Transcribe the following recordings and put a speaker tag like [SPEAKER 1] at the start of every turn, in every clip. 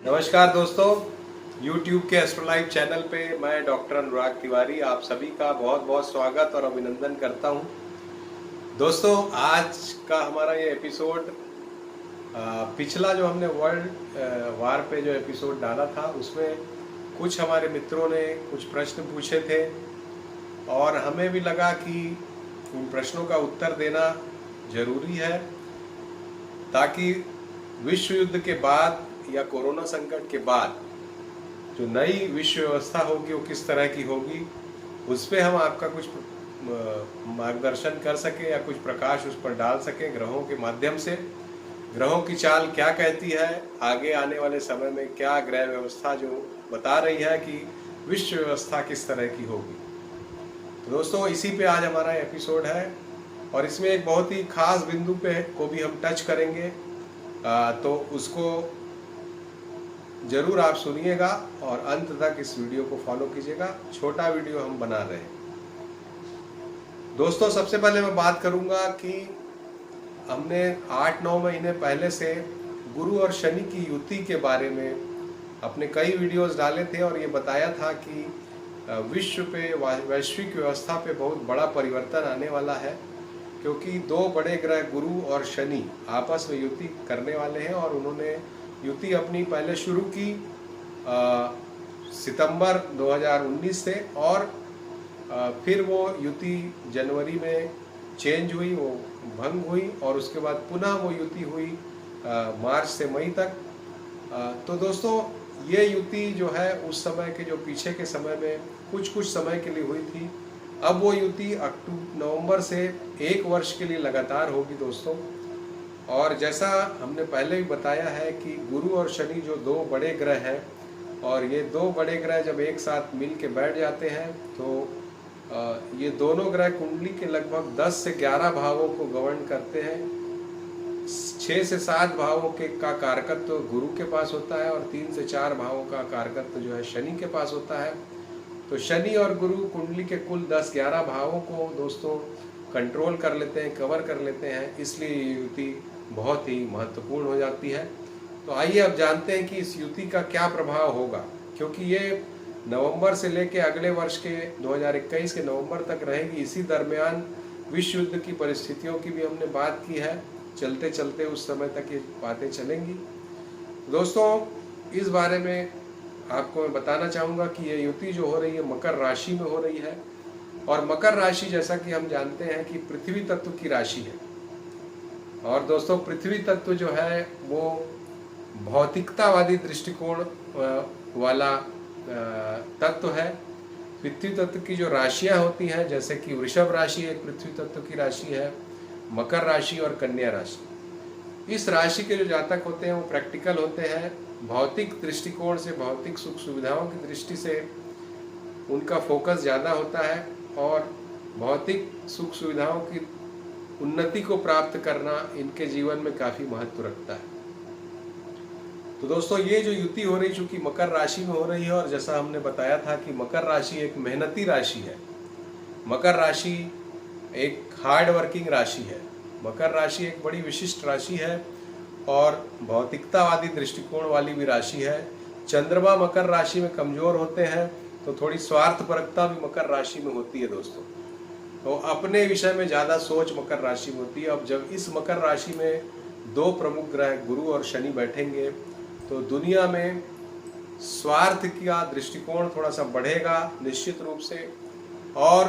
[SPEAKER 1] नमस्कार दोस्तों, YouTube के एस्ट्रोलाइफ चैनल पे मैं डॉक्टर अनुराग तिवारी आप सभी का बहुत बहुत स्वागत और अभिनंदन करता हूं। दोस्तों, आज का हमारा ये एपिसोड पिछला जो हमने वर्ल्ड वार पे जो एपिसोड डाला था उसमें कुछ हमारे मित्रों ने कुछ प्रश्न पूछे थे और हमें भी लगा कि उन प्रश्नों का उत्तर देना जरूरी है ताकि विश्व युद्ध के बाद या कोरोना संकट के बाद जो नई विश्व व्यवस्था होगी वो किस तरह की होगी, उस पर हम आपका कुछ मार्गदर्शन कर सकें या कुछ प्रकाश उस पर डाल सकें ग्रहों के माध्यम से। ग्रहों की चाल क्या कहती है, आगे आने वाले समय में क्या ग्रह व्यवस्था जो बता रही है कि विश्व व्यवस्था किस तरह की होगी। तो दोस्तों, इसी पे आज हमारा एपिसोड है और इसमें एक बहुत ही खास बिंदु पे को भी हम टच करेंगे, तो उसको जरूर आप सुनिएगा और अंत तक इस वीडियो को फॉलो कीजिएगा। छोटा वीडियो हम बना रहे हैं। दोस्तों, सबसे पहले मैं बात करूंगा कि हमने 8-9 महीने पहले से गुरु और शनि की युति के बारे में अपने कई वीडियोस डाले थे और ये बताया था कि विश्व पे वैश्विक व्यवस्था पे बहुत बड़ा परिवर्तन आने वाला है, क्योंकि दो बड़े ग्रह गुरु और शनि आपस में युति करने वाले हैं और उन्होंने युति अपनी पहले शुरू की सितंबर 2019 से और फिर वो युति जनवरी में चेंज हुई, वो भंग हुई और उसके बाद पुनः वो युति हुई मार्च से मई तक। तो दोस्तों, ये युति जो है उस समय के जो पीछे के समय में कुछ समय के लिए हुई थी, अब वो युति नवंबर से 1 वर्ष के लिए लगातार होगी दोस्तों। और जैसा हमने पहले भी बताया है कि गुरु और शनि जो दो बड़े ग्रह हैं और ये दो बड़े ग्रह जब एक साथ मिल के बैठ जाते हैं तो ये दोनों ग्रह कुंडली के लगभग 10 से 11 भावों को गवर्न करते हैं। 6 से 7 भावों के का कारकत्व तो गुरु के पास होता है और 3 से 4 भावों का कारकत्व जो है शनि के पास होता है। तो शनि और गुरु कुंडली के कुल 10-11 भावों को दोस्तों कंट्रोल कर लेते हैं, कवर कर लेते हैं, इसलिए ये युति बहुत ही महत्वपूर्ण हो जाती है। तो आइए अब जानते हैं कि इस युति का क्या प्रभाव होगा, क्योंकि ये नवंबर से लेके अगले वर्ष के 2021 के नवंबर तक रहेगी। इसी दरमियान विश्व युद्ध की परिस्थितियों की भी हमने बात की है, चलते चलते उस समय तक ये बातें चलेंगी। दोस्तों, इस बारे में आपको मैं बताना चाहूँगा कि ये युति जो हो रही है मकर राशि में हो रही है और मकर राशि जैसा कि हम जानते हैं कि पृथ्वी तत्व की राशि है। और दोस्तों, पृथ्वी तत्व जो है वो भौतिकतावादी दृष्टिकोण वाला तत्व है। पृथ्वी तत्व की जो राशियां होती हैं, जैसे कि वृषभ राशि एक पृथ्वी तत्व की राशि है, मकर राशि और कन्या राशि। इस राशि के जो जातक होते हैं वो प्रैक्टिकल होते हैं, भौतिक दृष्टिकोण से, भौतिक सुख सुविधाओं की दृष्टि से उनका फोकस ज़्यादा होता है और भौतिक सुख सुविधाओं की उन्नति को प्राप्त करना इनके जीवन में काफ़ी महत्व रखता है। तो दोस्तों, ये जो युति हो रही चूंकि मकर राशि में हो रही है और जैसा हमने बताया था कि मकर राशि एक मेहनती राशि है, मकर राशि एक हार्ड वर्किंग राशि है, मकर राशि एक बड़ी विशिष्ट राशि है और भौतिकतावादी दृष्टिकोण वाली भी राशि है। चंद्रमा मकर राशि में कमजोर होते हैं तो थोड़ी स्वार्थपरकता भी मकर राशि में होती है दोस्तों। तो अपने विषय में ज़्यादा सोच मकर राशि में होती है। अब जब इस मकर राशि में दो प्रमुख ग्रह गुरु और शनि बैठेंगे तो दुनिया में स्वार्थ का दृष्टिकोण थोड़ा सा बढ़ेगा निश्चित रूप से, और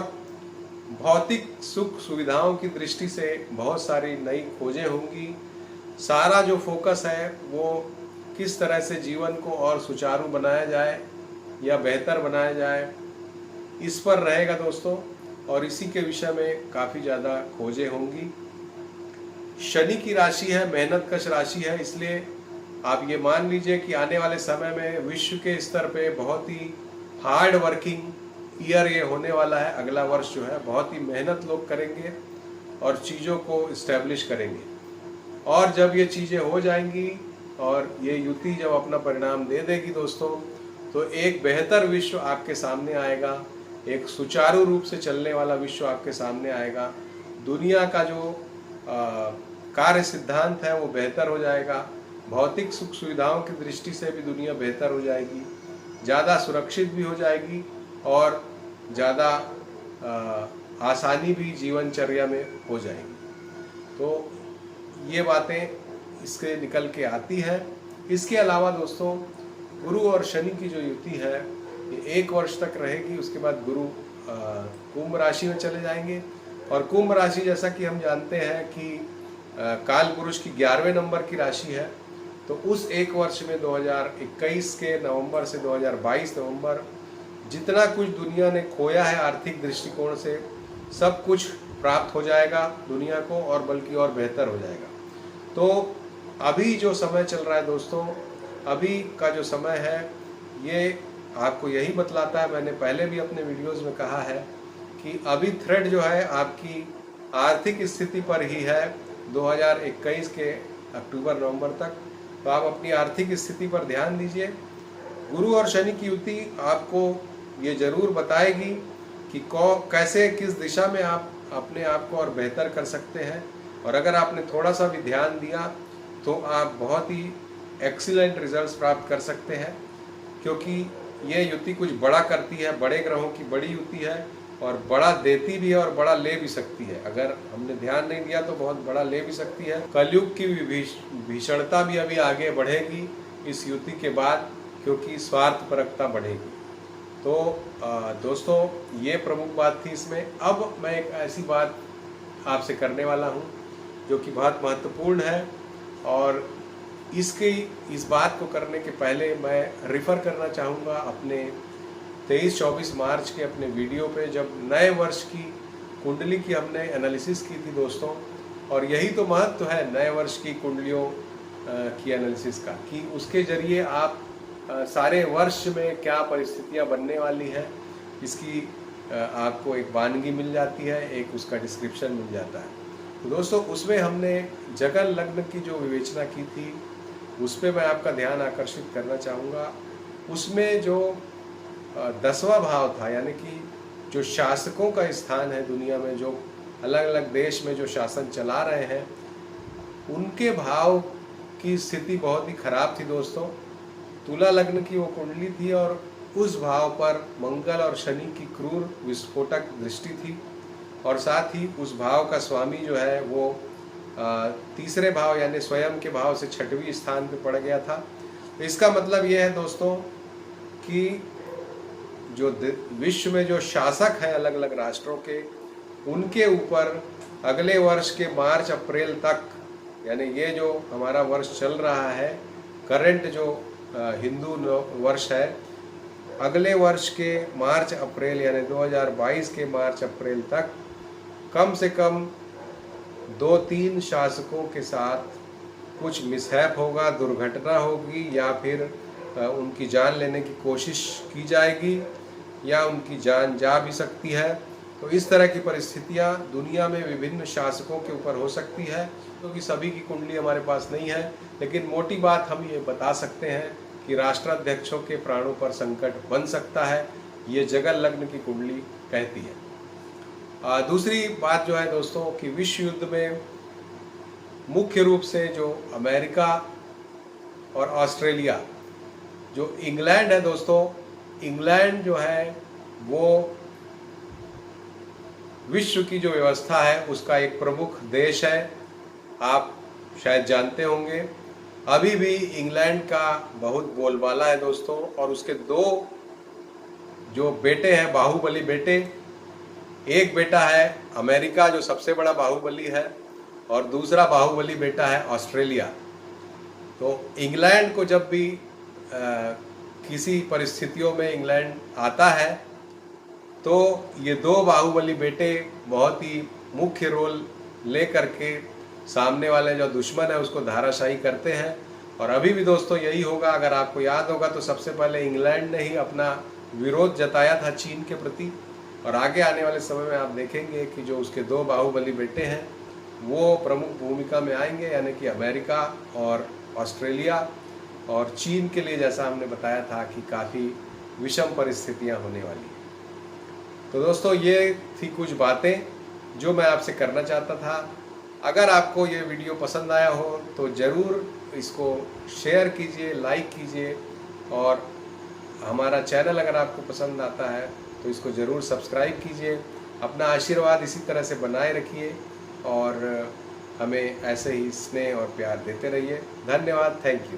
[SPEAKER 1] भौतिक सुख सुविधाओं की दृष्टि से बहुत सारी नई खोजें होंगी। सारा जो फोकस है वो किस तरह से जीवन को और सुचारू बनाया जाए या बेहतर बनाया जाए, इस पर रहेगा दोस्तों, और इसी के विषय में काफ़ी ज़्यादा खोजें होंगी। शनि की राशि है, मेहनत कश राशि है, इसलिए आप ये मान लीजिए कि आने वाले समय में विश्व के स्तर पे बहुत ही हार्ड वर्किंग ईयर ये होने वाला है। अगला वर्ष जो है बहुत ही मेहनत लोग करेंगे और चीज़ों को इस्टेब्लिश करेंगे, और जब ये चीज़ें हो जाएंगी और ये युति जब अपना परिणाम दे देगी दोस्तों, तो एक बेहतर विश्व आपके सामने आएगा, एक सुचारू रूप से चलने वाला विश्व आपके सामने आएगा। दुनिया का जो कार्य सिद्धांत है वो बेहतर हो जाएगा भौतिक सुख सुविधाओं की दृष्टि से भी दुनिया बेहतर हो जाएगी, ज़्यादा सुरक्षित भी हो जाएगी और ज़्यादा आसानी भी जीवनचर्या में हो जाएगी। तो ये बातें इसके निकल के आती है। इसके अलावा दोस्तों, गुरु और शनि की जो युति है ये 1 वर्ष तक रहेगी। उसके बाद गुरु कुंभ राशि में चले जाएंगे और कुंभ राशि जैसा कि हम जानते हैं कि काल पुरुष की 11वें नंबर की राशि है। तो उस 1 वर्ष में 2021 के नवंबर से 2022 नवंबर जितना कुछ दुनिया ने खोया है आर्थिक दृष्टिकोण से, सब कुछ प्राप्त हो जाएगा दुनिया को और बल्कि और बेहतर हो जाएगा। तो अभी जो समय चल रहा है दोस्तों, अभी का जो समय है ये आपको यही बतलाता है। मैंने पहले भी अपने वीडियोस में कहा है कि अभी थ्रेड जो है आपकी आर्थिक स्थिति पर ही है 2021 के अक्टूबर नवंबर तक। तो आप अपनी आर्थिक स्थिति पर ध्यान दीजिए। गुरु और शनि की युति आपको ये जरूर बताएगी कि कैसे किस दिशा में आप अपने आप को और बेहतर कर सकते हैं। और अगर आपने थोड़ा सा भी ध्यान दिया तो आप बहुत ही एक्सीलेंट रिजल्ट्स प्राप्त कर सकते हैं, क्योंकि ये युति कुछ बड़ा करती है, बड़े ग्रहों की बड़ी युति है और बड़ा देती भी है और बड़ा ले भी सकती है। अगर हमने ध्यान नहीं दिया तो बहुत बड़ा ले भी सकती है। कलयुग की भीषणता भी अभी आगे बढ़ेगी इस युति के बाद, क्योंकि स्वार्थपरकता बढ़ेगी। तो दोस्तों, ये प्रमुख बात थी इसमें। अब मैं एक ऐसी बात आपसे करने वाला हूँ जो कि बहुत महत्वपूर्ण है, और इस बात को करने के पहले मैं रिफ़र करना चाहूँगा अपने 23-24 मार्च के अपने वीडियो पे, जब नए वर्ष की कुंडली की हमने एनालिसिस की थी दोस्तों। और यही तो महत्व है नए वर्ष की कुंडलियों की एनालिसिस का, कि उसके ज़रिए आप सारे वर्ष में क्या परिस्थितियाँ बनने वाली हैं इसकी आपको एक वानगी मिल जाती है, एक उसका डिस्क्रिप्शन मिल जाता है। तो दोस्तों, उसमें हमने जगन लग्न की जो विवेचना की थी उस पर मैं आपका ध्यान आकर्षित करना चाहूँगा। उसमें जो 10वां भाव था, यानी कि जो शासकों का स्थान है दुनिया में, जो अलग अलग देश में जो शासन चला रहे हैं, उनके भाव की स्थिति बहुत ही खराब थी दोस्तों। तुला लग्न की वो कुंडली थी और उस भाव पर मंगल और शनि की क्रूर विस्फोटक दृष्टि थी, और साथ ही उस भाव का स्वामी जो है वो तीसरे भाव यानी स्वयं के भाव से 6वें स्थान पे पड़ गया था। तो इसका मतलब ये है दोस्तों कि जो विश्व में जो शासक हैं अलग अलग राष्ट्रों के, उनके ऊपर अगले वर्ष के मार्च अप्रैल तक, यानी ये जो हमारा वर्ष चल रहा है करंट जो हिंदू वर्ष है, अगले वर्ष के मार्च अप्रैल यानी 2022 के मार्च अप्रैल तक कम से कम 2-3 शासकों के साथ कुछ मिसहैप होगा, दुर्घटना होगी, या फिर उनकी जान लेने की कोशिश की जाएगी, या उनकी जान जा भी सकती है। तो इस तरह की परिस्थितियां दुनिया में विभिन्न शासकों के ऊपर हो सकती है, क्योंकि सभी की कुंडली हमारे पास नहीं है, लेकिन मोटी बात हम ये बता सकते हैं कि राष्ट्राध्यक्षों के प्राणों पर संकट बन सकता है, ये जगन लग्न की कुंडली कहती है। दूसरी बात जो है दोस्तों कि विश्व युद्ध में मुख्य रूप से जो अमेरिका और ऑस्ट्रेलिया, जो इंग्लैंड है दोस्तों, इंग्लैंड जो है वो विश्व की जो व्यवस्था है उसका एक प्रमुख देश है। आप शायद जानते होंगे, अभी भी इंग्लैंड का बहुत बोलबाला है दोस्तों, और उसके 2 जो बेटे हैं बाहुबली बेटे, एक बेटा है अमेरिका जो सबसे बड़ा बाहुबली है, और दूसरा बाहुबली बेटा है ऑस्ट्रेलिया। तो इंग्लैंड को जब भी किसी परिस्थितियों में इंग्लैंड आता है तो ये 2 बाहुबली बेटे बहुत ही मुख्य रोल ले करके सामने वाले जो दुश्मन है उसको धाराशाही करते हैं। और अभी भी दोस्तों यही होगा। अगर आपको याद होगा तो सबसे पहले इंग्लैंड ने ही अपना विरोध जताया था चीन के प्रति, और आगे आने वाले समय में आप देखेंगे कि जो उसके 2 बाहुबली बेटे हैं वो प्रमुख भूमिका में आएंगे, यानी कि अमेरिका और ऑस्ट्रेलिया। और चीन के लिए जैसा हमने बताया था कि काफ़ी विषम परिस्थितियां होने वाली हैं। तो दोस्तों, ये थी कुछ बातें जो मैं आपसे करना चाहता था। अगर आपको ये वीडियो पसंद आया हो तो ज़रूर इसको शेयर कीजिए, लाइक कीजिए, और हमारा चैनल अगर आपको पसंद आता है तो इसको ज़रूर सब्सक्राइब कीजिए। अपना आशीर्वाद इसी तरह से बनाए रखिए और हमें ऐसे ही स्नेह और प्यार देते रहिए। धन्यवाद। Thank you.